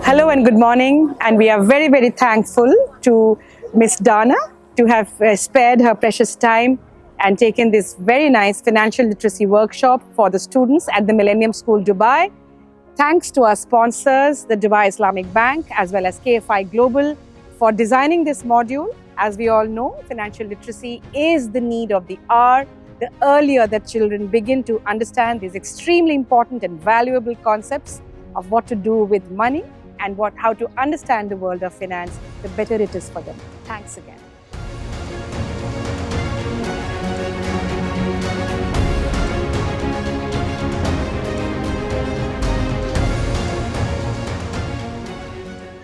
Hello and good morning, and we are very, very thankful to Miss Dana to have spared her precious time and taken this very nice financial literacy workshop for the students at the Millenium School, Dubai. Thanks to our sponsors, the Dubai Islamic Bank as well as KFI Global, for designing this module. As we all know, financial literacy is the need of the hour. The earlier that children begin to understand these extremely important and valuable concepts of what to do with money and how to understand the world of finance, the better it is for them. Thanks again.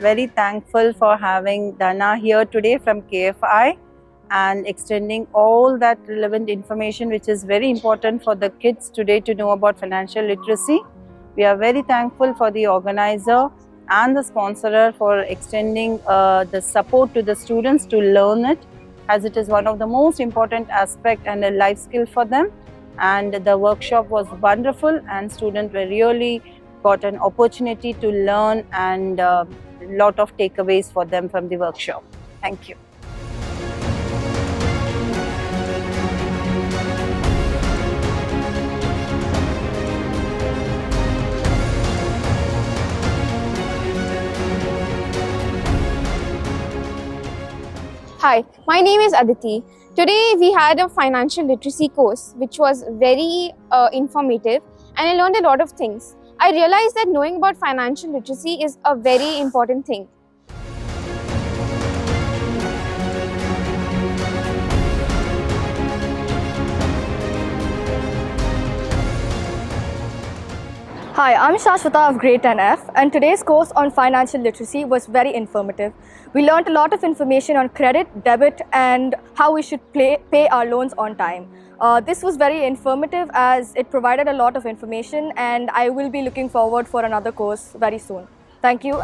Very thankful for having Dana here today from KFI and extending all that relevant information which is very important for the kids today to know about financial literacy. We are very thankful for the organizer and the sponsorer for extending the support to the students to learn it, as it is one of the most important aspect and a life skill for them. And the workshop was wonderful and students were really got an opportunity to learn and a lot of takeaways for them from the workshop. Thank you. Hi, my name is Aditi. Today we had a financial literacy course which was very informative, and I learned a lot of things. I realized that knowing about financial literacy is a very important thing. Hi, I'm Shashwata of Grade 10F, and today's course on financial literacy was very informative. We learned a lot of information on credit, debit, and how we should pay our loans on time. This was very informative as it provided a lot of information, and I will be looking forward for another course very soon. Thank you.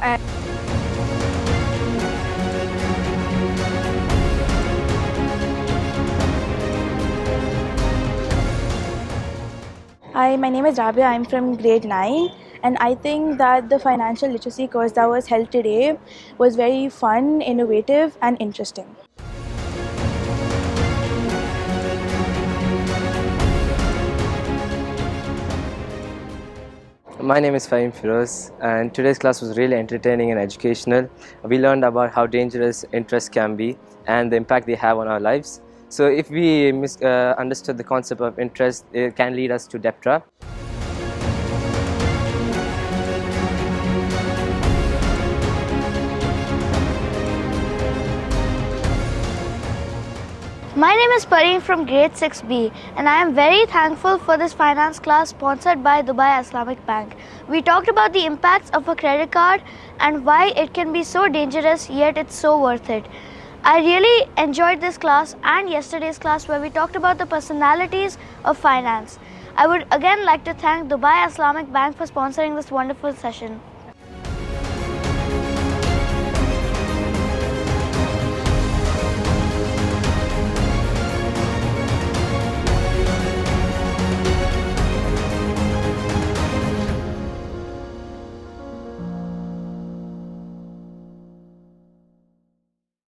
Hi, my name is Rabia. I'm from grade 9, and I think that the financial literacy course that was held today was very fun, innovative, and interesting. My name is Fahim Firoz, and today's class was really entertaining and educational. We learned about how dangerous interest can be and the impact they have on our lives. So if we understood the concept of interest, it can lead us to debt trap. My name is Pareen from grade 6B, and I am very thankful for this finance class sponsored by Dubai Islamic Bank. We talked about the impacts of a credit card and why it can be so dangerous, yet it's so worth it. I really enjoyed this class and yesterday's class where we talked about the personalities of finance. I would again like to thank Dubai Islamic Bank for sponsoring this wonderful session.